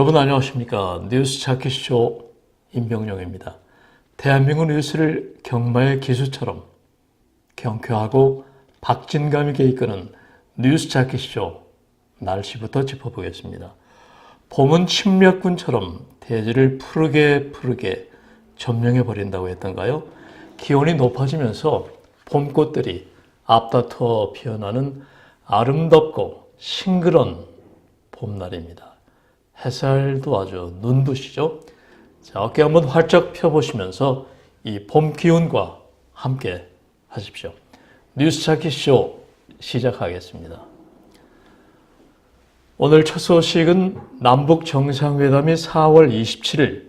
여러분 안녕하십니까? 뉴스 찾기쇼 임병용입니다. 대한민국 뉴스를 경마의 기수처럼 경쾌하고 박진감 있게 이끄는 뉴스 찾기쇼 날씨부터 짚어보겠습니다. 봄은 침략군처럼 대지를 푸르게 점령해버린다고 했던가요? 기온이 높아지면서 봄꽃들이 앞다투어 피어나는 아름답고 싱그런 봄날입니다. 햇살도 아주 눈부시죠? 자, 어깨 한번 활짝 펴보시면서 이 봄 기운과 함께 하십시오. 뉴스 찾기 쇼 시작하겠습니다. 오늘 첫 소식은 남북 정상회담이 4월 27일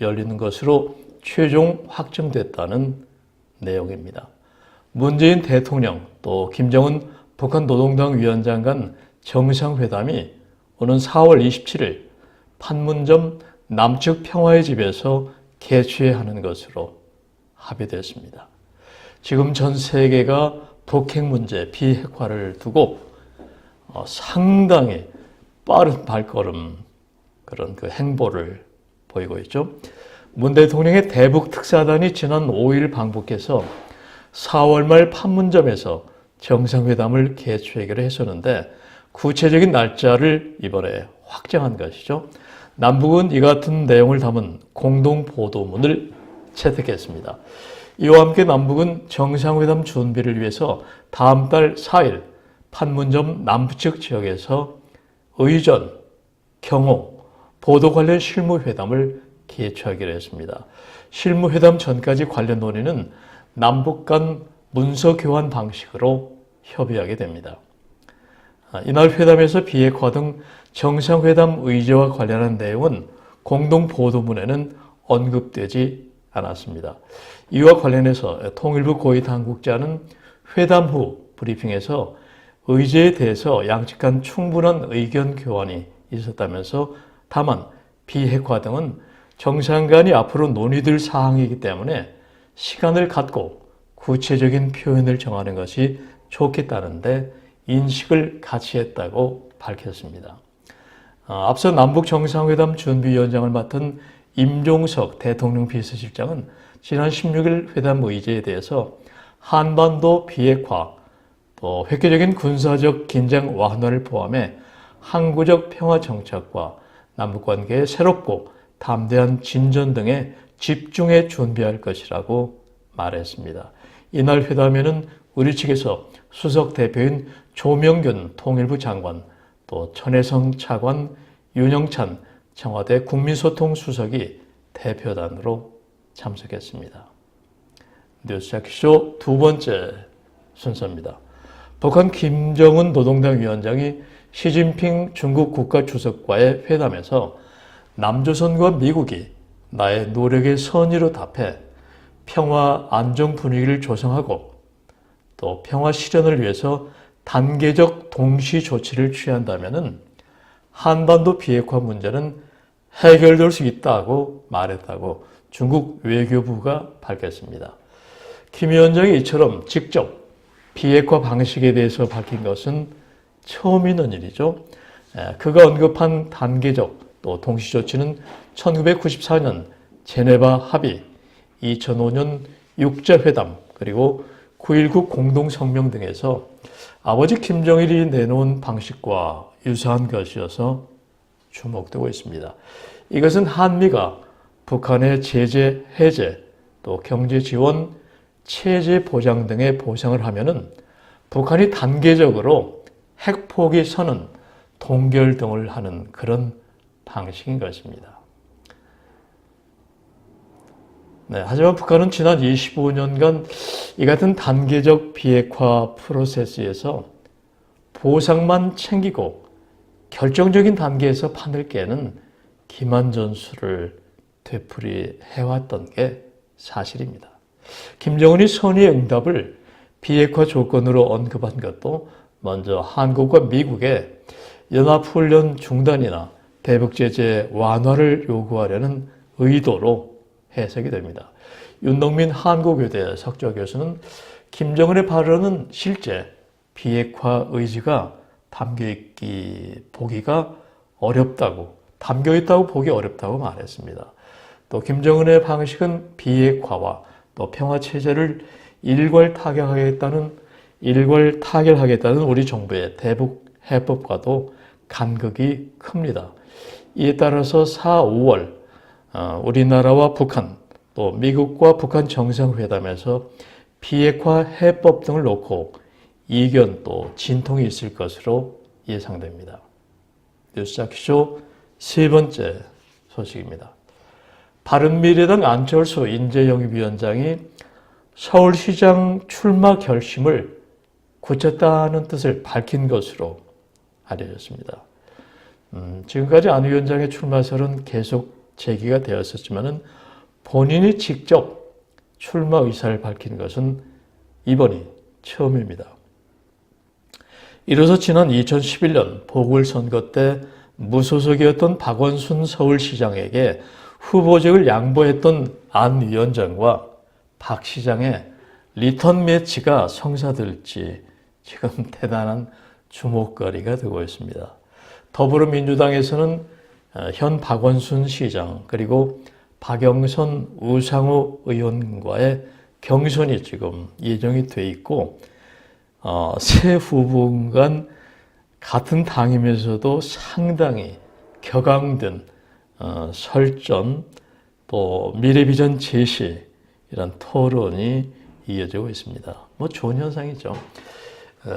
열리는 것으로 최종 확정됐다는 내용입니다. 문재인 대통령 또 김정은 북한 노동당 위원장 간 정상회담이 오는 4월 27일 판문점 남측 평화의 집에서 개최하는 것으로 합의됐습니다. 지금 전 세계가 북핵 문제, 비핵화를 두고 상당히 빠른 발걸음 그런 그 행보를 보이고 있죠. 문 대통령의 대북 특사단이 지난 5일 방북해서 4월 말 판문점에서 정상회담을 개최하기로 했었는데 구체적인 날짜를 이번에 확정한 것이죠. 남북은 이 같은 내용을 담은 공동보도문을 채택했습니다. 이와 함께 남북은 정상회담 준비를 위해서 다음 달 4일 판문점 남부측 지역에서 의전, 경호, 보도 관련 실무회담을 개최하기로 했습니다. 실무회담 전까지 관련 논의는 남북 간 문서 교환 방식으로 협의하게 됩니다. 이날 회담에서 비핵화 등 정상회담 의제와 관련한 내용은 공동보도문에는 언급되지 않았습니다. 이와 관련해서 통일부 고위 당국자는 회담 후 브리핑에서 의제에 대해서 양측 간 충분한 의견 교환이 있었다면서 다만 비핵화 등은 정상 간이 앞으로 논의될 사항이기 때문에 시간을 갖고 구체적인 표현을 정하는 것이 좋겠다는데 인식을 같이 했다고 밝혔습니다. 앞서 남북 정상회담 준비위원장을 맡은 임종석 대통령 비서실장은 지난 16일 회담 의제에 대해서 한반도 비핵화, 또 획기적인 군사적 긴장 완화를 포함해 항구적 평화 정착과 남북관계의 새롭고 담대한 진전 등에 집중해 준비할 것이라고 말했습니다. 이날 회담에는 우리 측에서 수석 대표인 조명균 통일부 장관, 또 천혜성 차관, 윤영찬 청와대 국민소통 수석이 대표단으로 참석했습니다. 뉴스 찾기쇼 두 번째 순서입니다. 북한 김정은 노동당 위원장이 시진핑 중국 국가주석과의 회담에서 남조선과 미국이 나의 노력의 선의로 답해 평화 안정 분위기를 조성하고 또 평화 실현을 위해서 단계적 동시 조치를 취한다면 한반도 비핵화 문제는 해결될 수 있다고 말했다고 중국 외교부가 밝혔습니다. 김 위원장이 이처럼 직접 비핵화 방식에 대해서 밝힌 것은 처음 있는 일이죠. 그가 언급한 단계적 또 동시 조치는 1994년 제네바 합의, 2005년 육자회담, 그리고 9.19 공동성명 등에서 아버지 김정일이 내놓은 방식과 유사한 것이어서 주목되고 있습니다. 이것은 한미가 북한의 제재 해제, 또 경제 지원, 체제 보장 등의 보상을 하면은 북한이 단계적으로 핵포기 선언, 동결 등을 하는 그런 방식인 것입니다. 하지만 북한은 지난 25년간 이 같은 단계적 비핵화 프로세스에서 보상만 챙기고 결정적인 단계에서 판을 깨는 기만 전술을 되풀이해왔던 게 사실입니다. 김정은이 선의의 응답을 비핵화 조건으로 언급한 것도 먼저 한국과 미국의 연합훈련 중단이나 대북제재 완화를 요구하려는 의도로 해석이 됩니다. 윤동민 한국외대 석좌 교수는 김정은의 발언은 실제 비핵화 의지가 담겨있기 보기가 어렵다고 담겨 있다고 보기 어렵다고 말했습니다. 또 김정은의 방식은 비핵화와 또 평화체제를 일괄 타결하겠다는 우리 정부의 대북 해법과도 간극이 큽니다. 이에 따라서 4, 5월 우리나라와 북한 또 미국과 북한 정상회담에서 비핵화 해법 등을 놓고 이견 또 진통이 있을 것으로 예상됩니다. 뉴스자키쇼 세 번째 소식입니다. 바른미래당 안철수 인재영입위원장이 서울시장 출마 결심을 굳혔다는 뜻을 밝힌 것으로 알려졌습니다. 지금까지 안 위원장의 출마설은 계속 제기가 되었었지만 본인이 직접 출마 의사를 밝힌 것은 이번이 처음입니다. 이로써 지난 2011년 보궐선거 때 무소속이었던 박원순 서울시장에게 후보직을 양보했던 안 위원장과 박 시장의 리턴 매치가 성사될지 지금 대단한 주목거리가 되고 있습니다. 더불어민주당에서는 현 박원순 시장 그리고 박영선 우상호 의원과의 경선이 지금 예정이 돼 있고 세 후보 간 같은 당이면서도 상당히 격앙된 설전 또 미래비전 제시 이런 토론이 이어지고 있습니다. 뭐 좋은 현상이죠.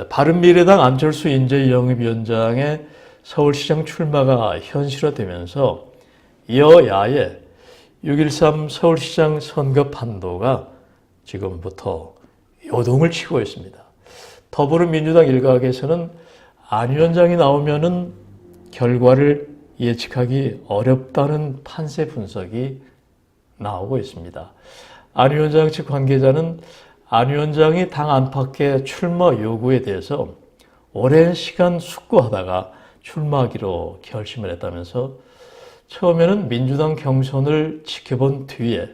바른미래당 안철수 인재영입위원장의 서울시장 출마가 현실화되면서 여야의 6.13 서울시장 선거 판도가 지금부터 요동을 치고 있습니다. 더불어민주당 일각에서는 안 위원장이 나오면은 결과를 예측하기 어렵다는 판세 분석이 나오고 있습니다. 안 위원장 측 관계자는 안 위원장이 당 안팎의 출마 요구에 대해서 오랜 시간 숙고하다가 출마하기로 결심을 했다면서 처음에는 민주당 경선을 지켜본 뒤에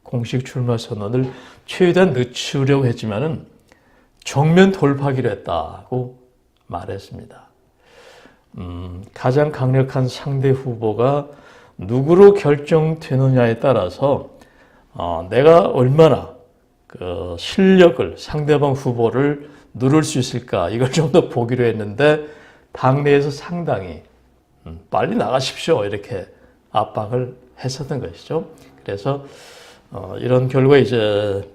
공식 출마 선언을 최대한 늦추려고 했지만은 정면 돌파하기로 했다고 말했습니다. 가장 강력한 상대 후보가 누구로 결정되느냐에 따라서 내가 얼마나 그 실력을 상대방 후보를 누를 수 있을까 이걸 좀 더 보기로 했는데 당내에서 상당히 빨리 나가십시오 이렇게 압박을 했었던 것이죠. 그래서 이런 결과 이제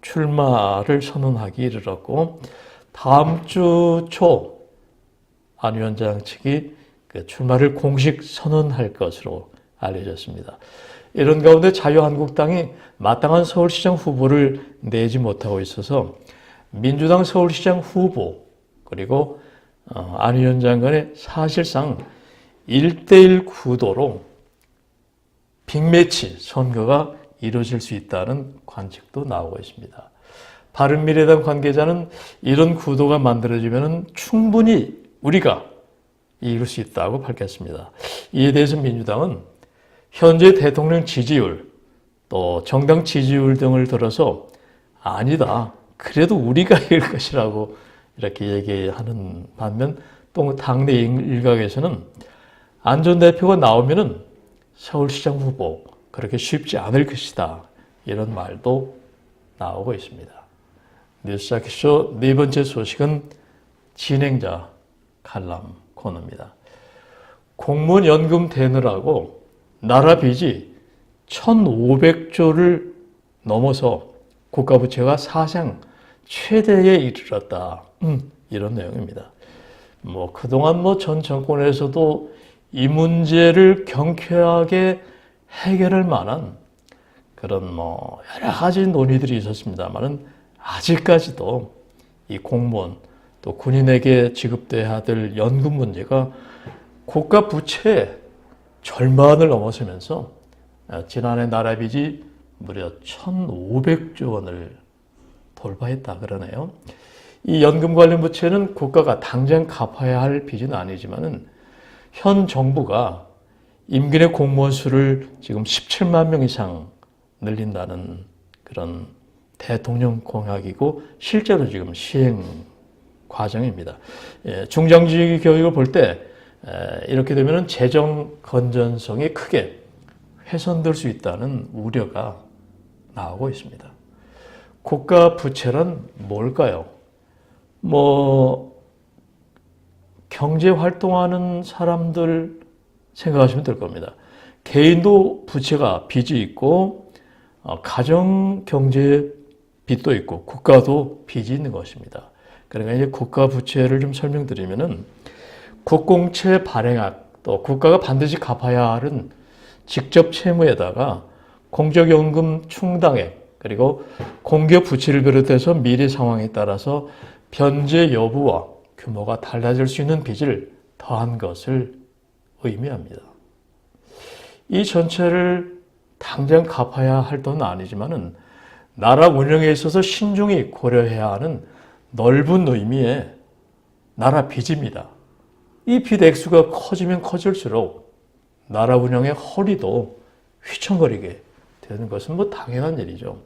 출마를 선언하기 이르렀고 다음 주 초 안 위원장 측이 그 출마를 공식 선언할 것으로 알려졌습니다. 이런 가운데 자유한국당이 마땅한 서울시장 후보를 내지 못하고 있어서 민주당 서울시장 후보 그리고 안 위원장 간에 사실상 1대1 구도로 빅매치 선거가 이루어질 수 있다는 관측도 나오고 있습니다. 바른미래당 관계자는 이런 구도가 만들어지면 충분히 우리가 이길 수 있다고 밝혔습니다. 이에 대해서 민주당은 현재 대통령 지지율 또 정당 지지율 등을 들어서 아니다. 그래도 우리가 이길 것이라고 이렇게 얘기하는 반면 또 당내 일각에서는 안 전 대표가 나오면은 서울시장 후보 그렇게 쉽지 않을 것이다. 이런 말도 나오고 있습니다. 뉴스자키쇼 네 번째 소식은 진행자 칼럼 코너입니다. 공무원 연금 대느라고 나라 빚이 1,500조를 넘어서 국가부채가 사상 최대에 이르렀다. 이런 내용입니다. 그동안 전 정권에서도 이 문제를 경쾌하게 해결할 만한 그런 여러 가지 논의들이 있었습니다만은 아직까지도 이 공무원 또 군인에게 지급돼야 될 연금 문제가 국가 부채의 절반을 넘어서면서 지난해 나라 빚이 무려 1,500조 원을 돌파했다 그러네요. 이 연금 관련 부채는 국가가 당장 갚아야 할 빚은 아니지만은 현 정부가 임기 내 공무원 수를 지금 17만 명 이상 늘린다는 그런 대통령 공약이고 실제로 지금 시행 과정입니다. 중장기 교육을 볼 때 이렇게 되면 재정 건전성이 크게 훼손될 수 있다는 우려가 나오고 있습니다. 국가 부채란 뭘까요? 경제 활동하는 사람들 생각하시면 될 겁니다. 개인도 부채가 빚이 있고 가정 경제 빚도 있고 국가도 빚이 있는 것입니다. 그러니까 이제 국가 부채를 좀 설명드리면은 국공채 발행액 또 국가가 반드시 갚아야 하는 직접 채무에다가 공적연금 충당액 그리고 공기업 부채를 비롯해서 미래 상황에 따라서 변제 여부와 규모가 달라질 수 있는 빚을 더한 것을 의미합니다. 이 전체를 당장 갚아야 할 돈은 아니지만은 나라 운영에 있어서 신중히 고려해야 하는 넓은 의미의 나라 빚입니다. 이 빚 액수가 커지면 커질수록 나라 운영의 허리도 휘청거리게 되는 것은 당연한 일이죠.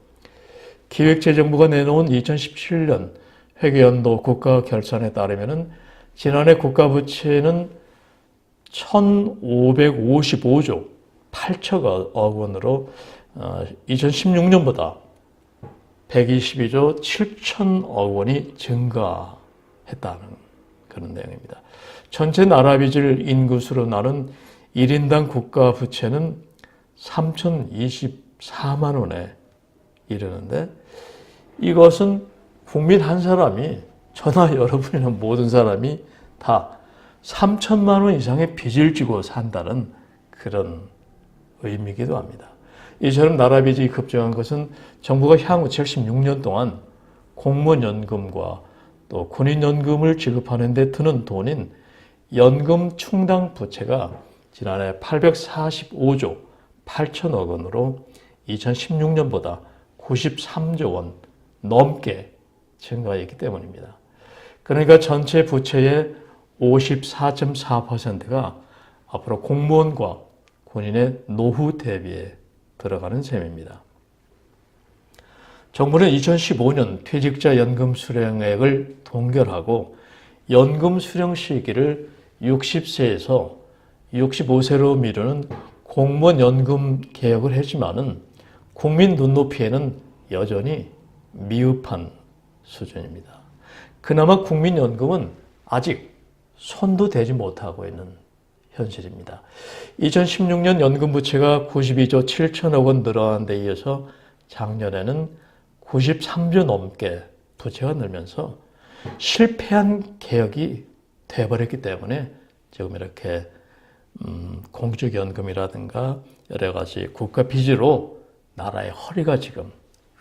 기획재정부가 내놓은 2017년 회계연도 국가결산에 따르면 지난해 국가부채는 1,555조 8천억 원으로 2016년보다 122조 7천억 원이 증가했다는 그런 내용입니다. 전체 나라 빚을 인구수로 나눈 1인당 국가 부채는 3,024만 원에 이르는데 이것은 국민 한 사람이 저나 여러분이나 모든 사람이 다 3천만 원 이상의 빚을 지고 산다는 그런 의미이기도 합니다. 이처럼 나라 빚이 급증한 것은 정부가 향후 76년 동안 공무원 연금과 또 군인 연금을 지급하는 데 드는 돈인 연금 충당 부채가 지난해 845조 8천억 원으로 2016년보다 93조 원 넘게 증가했기 때문입니다. 그러니까 전체 부채의 54.4%가 앞으로 공무원과 군인의 노후 대비에 들어가는 셈입니다. 정부는 2015년 퇴직자 연금 수령액을 동결하고 연금 수령 시기를 60세에서 65세로 미루는 공무원 연금 개혁을 했지만은 국민 눈높이에는 여전히 미흡한 수준입니다. 그나마 국민연금은 아직 손도 대지 못하고 있는 현실입니다. 2016년 연금 부채가 92조 7천억 원 늘어난 데 이어서 작년에는 93조 넘게 부채가 늘면서 실패한 개혁이 돼버렸기 때문에 지금 이렇게 공적연금이라든가 여러 가지 국가 빚으로 나라의 허리가 지금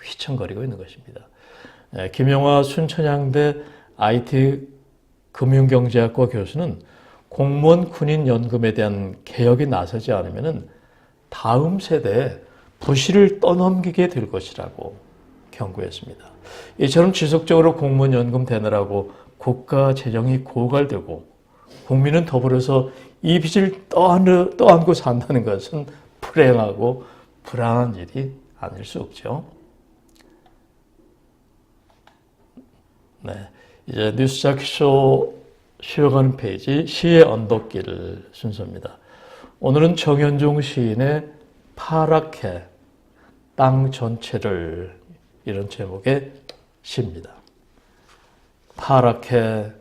휘청거리고 있는 것입니다. 김영화 순천향대 IT 금융경제학과 교수는 공무원 군인 연금에 대한 개혁이 나서지 않으면 다음 세대에 부실을 떠넘기게 될 것이라고 경고했습니다. 이처럼 지속적으로 공무원 연금 대느라고 국가 재정이 고갈되고 국민은 더불어서 이 빚을 떠안고 산다는 것은 불행하고 불안한 일이 아닐 수 없죠. 네, 이제 뉴스자키쇼 쉬어가는 페이지 시의 언덕길 순서입니다. 오늘은 정현종 시인의 파랗게 땅 전체를 이런 제목의 시입니다. 파랗게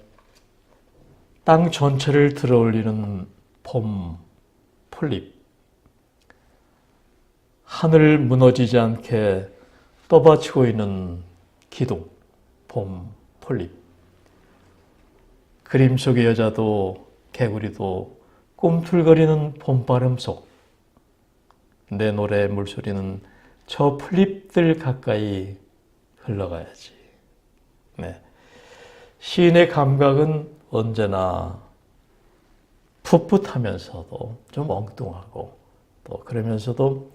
땅 전체를 들어올리는 봄 풀잎 하늘 무너지지 않게 떠받치고 있는 기둥 봄 풀잎 그림 속의 여자도 개구리도 꿈틀거리는 봄바람 속 내 노래 물소리는 저 풀잎들 가까이 흘러가야지. 네. 시인의 감각은 언제나 풋풋하면서도 좀 엉뚱하고 또 그러면서도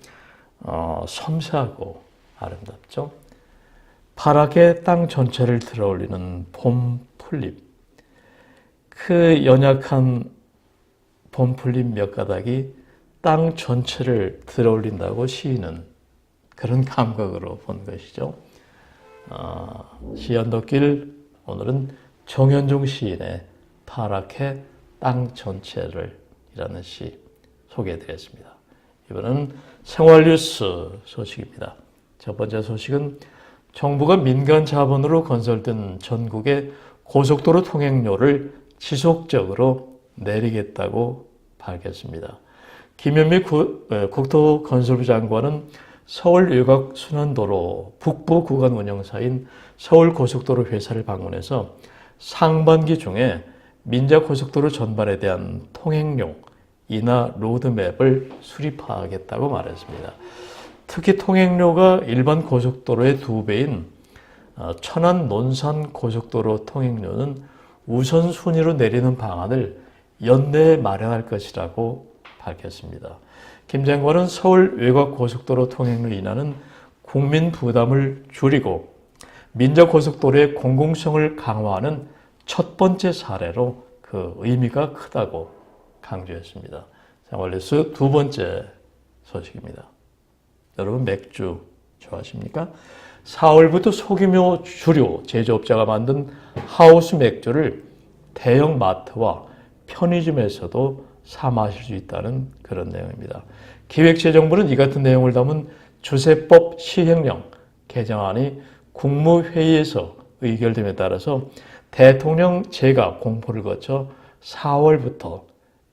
섬세하고 아름답죠. 파랗게 땅 전체를 들어올리는 봄 풀잎. 그 연약한 봄 풀잎 몇 가닥이 땅 전체를 들어올린다고 시인은 그런 감각으로 본 것이죠. 시 언덕길 오늘은 정현종 시인의 파랗게 땅 전체를 이라는 시 소개해드리겠습니다. 이번은 생활뉴스 소식입니다. 첫 번째 소식은 정부가 민간 자본으로 건설된 전국의 고속도로 통행료를 지속적으로 내리겠다고 밝혔습니다. 김현미 국토건설부 장관은 서울 외곽순환도로 북부 구간 운영사인 서울고속도로 회사를 방문해서 상반기 중에 민자고속도로 전반에 대한 통행료 인하 로드맵을 수립하겠다고 말했습니다. 특히 통행료가 일반 고속도로의 2배인 천안 논산 고속도로 통행료는 우선순위로 내리는 방안을 연내에 마련할 것이라고 밝혔습니다. 김 장관은 서울 외곽 고속도로 통행료 인하는 국민 부담을 줄이고 민자고속도로의 공공성을 강화하는 첫 번째 사례로 그 의미가 크다고 강조했습니다. 생활뉴스 두 번째 소식입니다. 여러분 맥주 좋아하십니까? 4월부터 소규모 주류 제조업자가 만든 하우스 맥주를 대형 마트와 편의점에서도 사 마실 수 있다는 그런 내용입니다. 기획재정부는 이 같은 내용을 담은 주세법 시행령 개정안이 국무회의에서 의결됨에 따라서 대통령 제가 공포를 거쳐 4월부터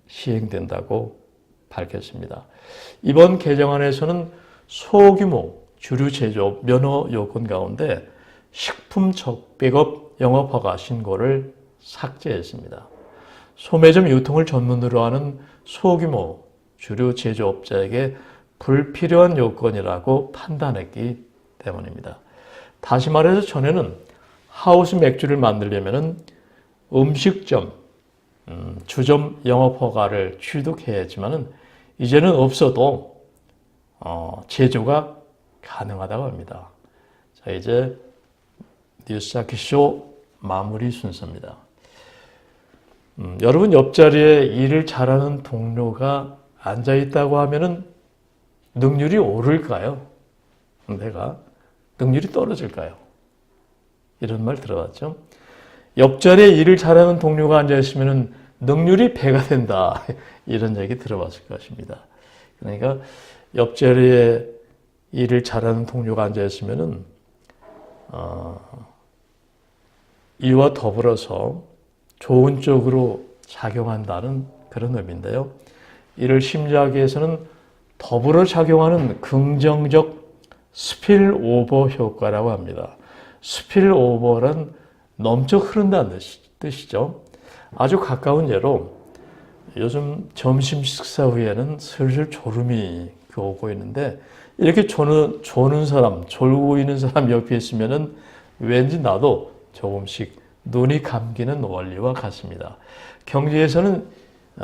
시행된다고 밝혔습니다. 이번 개정안에서는 소규모 주류 제조업 면허 요건 가운데 식품 적백업 영업허가 신고를 삭제했습니다. 소매점 유통을 전문으로 하는 소규모 주류 제조업자에게 불필요한 요건이라고 판단했기 때문입니다. 다시 말해서 전에는 하우스 맥주를 만들려면 음식점, 주점 영업허가를 취득해야 했지만 이제는 없어도 제조가 가능하다고 합니다. 자, 이제 뉴스자키쇼 마무리 순서입니다. 여러분 옆자리에 일을 잘하는 동료가 앉아있다고 하면 능률이 오를까요? 내가 능률이 떨어질까요? 이런 말 들어봤죠? 옆자리에 일을 잘하는 동료가 앉아있으면 능률이 배가 된다. 이런 얘기 들어봤을 것입니다. 그러니까 옆자리에 일을 잘하는 동료가 앉아있으면 이와 더불어서 좋은 쪽으로 작용한다는 그런 의미인데요. 이를 심리하기 위해서는 더불어 작용하는 긍정적 스필오버 효과라고 합니다. 스필오버란 넘쳐 흐른다는 뜻이죠. 아주 가까운 예로 요즘 점심 식사 후에는 슬슬 졸음이 오고 있는데 이렇게 조는 사람, 졸고 있는 사람 옆에 있으면 왠지 나도 조금씩 눈이 감기는 원리와 같습니다. 경제에서는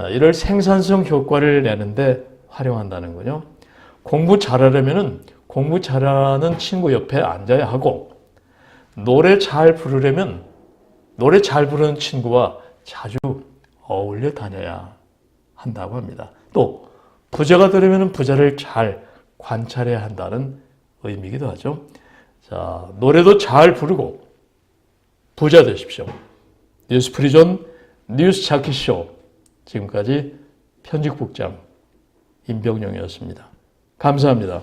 이를 생산성 효과를 내는데 활용한다는군요. 공부 잘하려면 공부 잘하는 친구 옆에 앉아야 하고 노래 잘 부르려면 노래 잘 부르는 친구와 자주 어울려 다녀야 한다고 합니다. 또 부자가 되려면 부자를 잘 관찰해야 한다는 의미이기도 하죠. 자, 노래도 잘 부르고 부자 되십시오. 뉴스프리존 뉴스 찾기쇼 지금까지 편집국장 임병영이었습니다. 감사합니다.